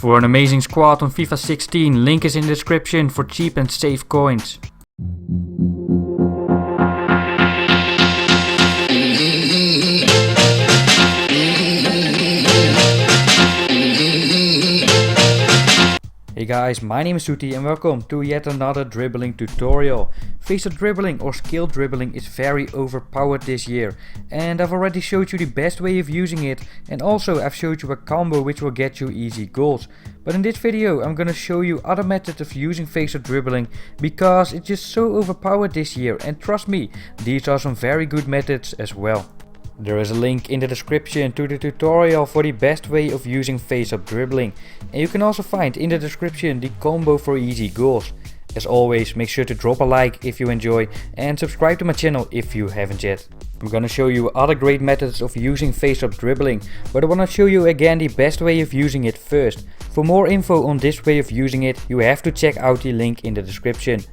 For an amazing squad on FIFA 16, link is in the description for cheap and safe coins. Hey guys, my name is SOETIE and welcome to yet another dribbling tutorial. FIFA dribbling or skill dribbling is very overpowered this year, and I've already showed you the best way of using it, and also I've showed you a combo which will get you easy goals. But in this video I'm gonna show you other methods of using FIFA dribbling because it's just so overpowered this year, and trust me, these are some very good methods as well. There is a link in the description to the tutorial for the best way of using face-up dribbling, and you can also find in the description the combo for easy goals. As always, make sure to drop a like if you enjoy and subscribe to my channel if you haven't yet. I'm gonna show you other great methods of using face-up dribbling, but I wanna show you again the best way of using it first. For more info on this way of using it, you have to check out the link in the description.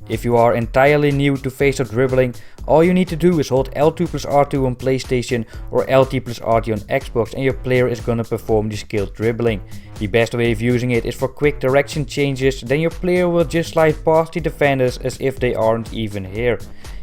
If you are entirely new to face-up dribbling, all you need to do is hold L2 plus R2 on PlayStation or LT plus RT on Xbox and your player is gonna perform the skilled dribbling. The best way of using it is for quick direction changes, then your player will just slide past the defenders as if they aren't even here.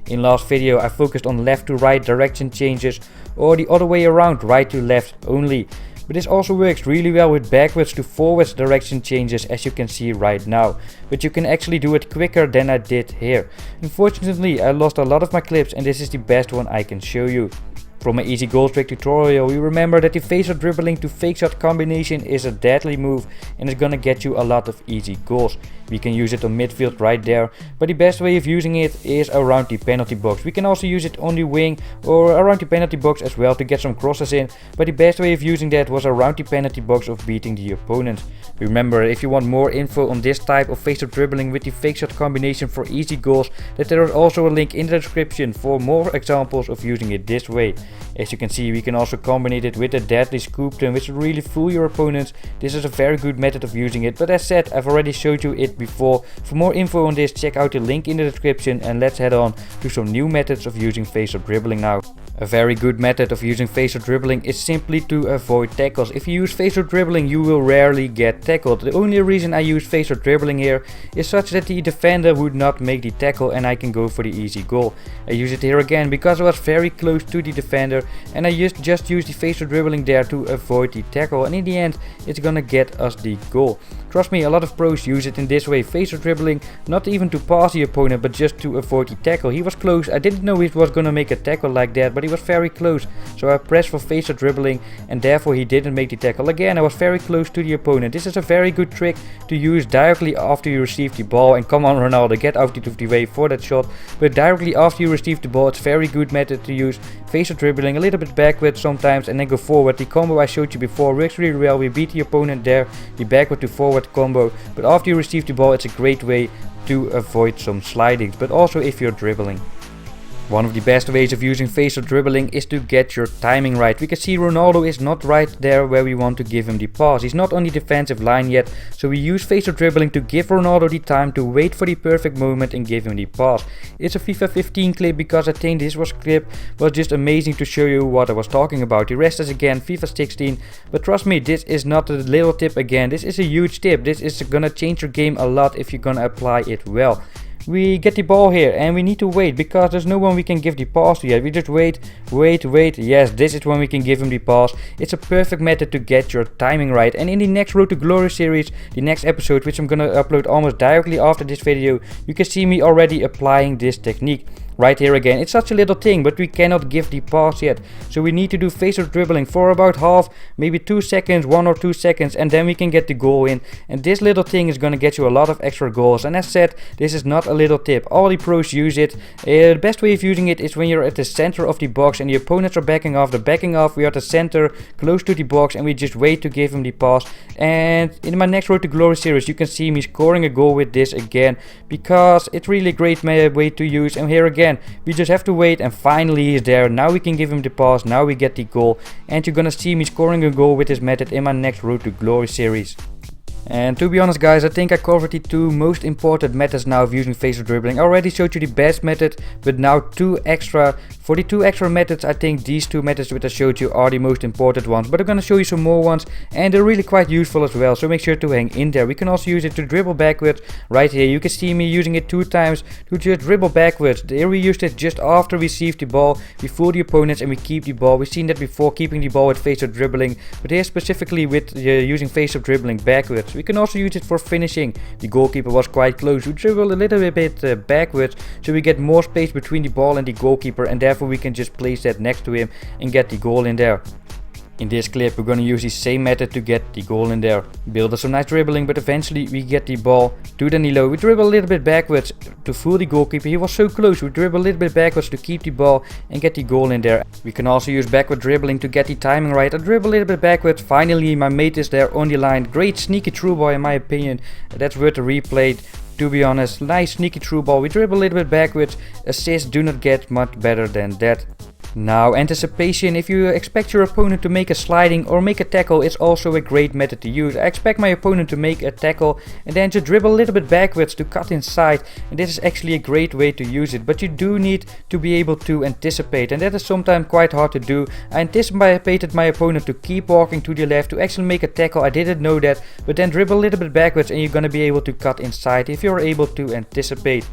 In last video I focused on left to right direction changes, or the other way around, right to left only. But this also works really well with backwards to forwards direction changes, as you can see right now. But you can actually do it quicker than I did here. Unfortunately I lost a lot of my clips and this is the best one I can show you. From my easy goal trick tutorial, we remember that the face-up dribbling to fake shot combination is a deadly move and it's gonna get you a lot of easy goals. We can use it on midfield right there, but the best way of using it is around the penalty box. We can also use it on the wing or around the penalty box as well to get some crosses in, but the best way of using that was around the penalty box of beating the opponent. Remember, if you want more info on this type of face-up dribbling with the fake shot combination for easy goals, that there is also a link in the description for more examples of using it this way. As you can see, we can also combine it with a deadly scoop turn, which will really fool your opponents. This is a very good method of using it, but as said, I've already showed you it before. For more info on this, check out the link in the description and let's head on to some new methods of using face-up dribbling now. A very good method of using face-up dribbling is simply to avoid tackles. If you use face-up dribbling, you will rarely get tackled. The only reason I use face-up dribbling here is such that the defender would not make the tackle and I can go for the easy goal. I use it here again because I was very close to the defender and I just used the face-up dribbling there to avoid the tackle, and in the end it's gonna get us the goal. Trust me, a lot of pros use it in this way, face-up dribbling, not even to pass the opponent but just to avoid the tackle. He was close, I didn't know he was gonna make a tackle like that, but he was very close, so I pressed for face-up dribbling and therefore he didn't make the tackle. Again, I was very close to the opponent. This is a very good trick to use directly after you receive the ball, and come on Ronaldo, get out of the way for that shot, but directly after you receive the ball it's a very good method to use face-up dribbling, a little bit backwards sometimes and then go forward. The combo I showed you before works really well. We beat the opponent there, the backward to forward combo, but after you receive the ball it's a great way to avoid some slidings, but also if you're dribbling. One of the best ways of using face-up dribbling is to get your timing right. We can see Ronaldo is not right there where we want to give him the pass. He's not on the defensive line yet, so we use face-up dribbling to give Ronaldo the time to wait for the perfect moment and give him the pass. It's a FIFA 15 clip because I think this clip was just amazing to show you what I was talking about. The rest is again FIFA 16, but trust me, this is not a little tip again. This is a huge tip. This is gonna change your game a lot if you're gonna apply it well. We get the ball here and we need to wait because there's no one we can give the pass to yet. We just wait. Yes, this is when we can give him the pass. It's a perfect method to get your timing right. And in the next Road to Glory series, the next episode, which I'm gonna upload almost directly after this video, you can see me already applying this technique. Right here again, it's such a little thing, but we cannot give the pass yet. So we need to do face-up dribbling for about half, maybe 2 seconds, 1 or 2 seconds, and then we can get the goal in. And this little thing is gonna get you a lot of extra goals. And as said, this is not a little tip. All the pros use it. The best way of using it is when you're at the center of the box and the opponents are backing off. They're backing off, we are at the center, close to the box, and we just wait to give him the pass. And in my next Road to Glory series, you can see me scoring a goal with this again, because it's really a great way to use. And here again, we just have to wait and finally he's there. Now we can give him the pass, now we get the goal, and you're gonna see me scoring a goal with this method in my next Road to Glory series. And to be honest guys, I think I covered the 2 most important methods now of using facial dribbling. I already showed you the best method, but now for the 2 extra methods, I think these 2 methods which I showed you are the most important ones. But I'm gonna show you some more ones, and they're really quite useful as well, so make sure to hang in there. We can also use it to dribble backwards. Right here you can see me using it 2 times to just dribble backwards. Here we used it just after we received the ball. We fool the opponents and we keep the ball. We've seen that before, keeping the ball with facial dribbling, but here specifically with using facial dribbling backwards. We can also use it for finishing. The goalkeeper was quite close. We dribble a little bit backwards, so we get more space between the ball and the goalkeeper, and therefore we can just place that next to him and get the goal in there. In this clip we're gonna use the same method to get the goal in there. Build up some nice dribbling, but eventually we get the ball to Danilo. We dribble a little bit backwards to fool the goalkeeper. He was so close. We dribble a little bit backwards to keep the ball and get the goal in there. We can also use backward dribbling to get the timing right. I dribble a little bit backwards. Finally my mate is there on the line. Great sneaky through ball in my opinion. That's worth a replay. To be honest, nice sneaky through ball. We dribble a little bit backwards. Assists do not get much better than that. Now anticipation, if you expect your opponent to make a sliding or make a tackle, it's also a great method to use. I expect my opponent to make a tackle and then just dribble a little bit backwards to cut inside, and this is actually a great way to use it, but you do need to be able to anticipate, and that is sometimes quite hard to do. I anticipated my opponent to keep walking to the left to actually make a tackle. I didn't know that, but then dribble a little bit backwards and you're gonna be able to cut inside if you're able to anticipate.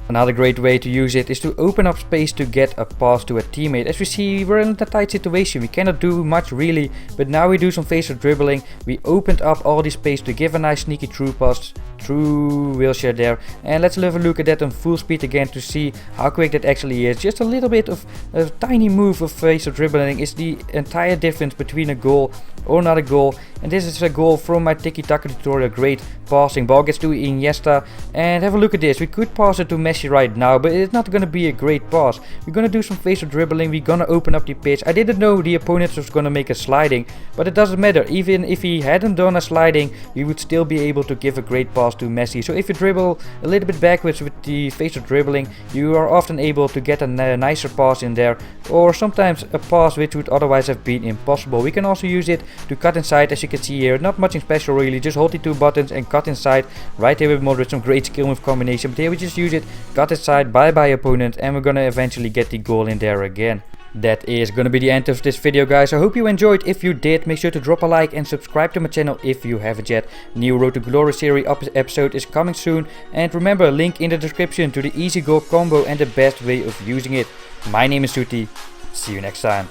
Another great way to use it is to open up space to get a pass to a teammate. As we see, we're in a tight situation, we cannot do much really, but now we do some facial dribbling. We opened up all the space to give a nice sneaky through pass through wheelchair there, and let's have a look at that on full speed again to see how quick that actually is. Just a little bit of a tiny move of facial dribbling is the entire difference between a goal or not a goal, and this is a goal from my tiki-taka tutorial. Great passing, ball gets to Iniesta, and have a look at this. We could pass it to Messi right now, but it's not gonna be a great pass. We're gonna do some facial dribbling, we're gonna open up the pitch. I didn't know the opponent was gonna make a sliding, but it doesn't matter. Even if he hadn't done a sliding, we would still be able to give a great pass to Messi. So if you dribble a little bit backwards with the facial dribbling, you are often able to get a nicer pass in there, or sometimes a pass which would otherwise have been impossible. We can also use it to cut inside, as you can see here. Not much special really, just hold the 2 buttons and cut inside. Right here with Modric, some great skill move combination, but here we just use it, cut inside, bye bye opponent, and we're gonna eventually get the goal in there again. That is gonna be the end of this video guys. I hope you enjoyed. If you did, make sure to drop a like and subscribe to my channel if you haven't yet. New Road to Glory series episode is coming soon, and remember, link in the description to the easy goal combo and the best way of using it. My name is SOETIE. See you next time.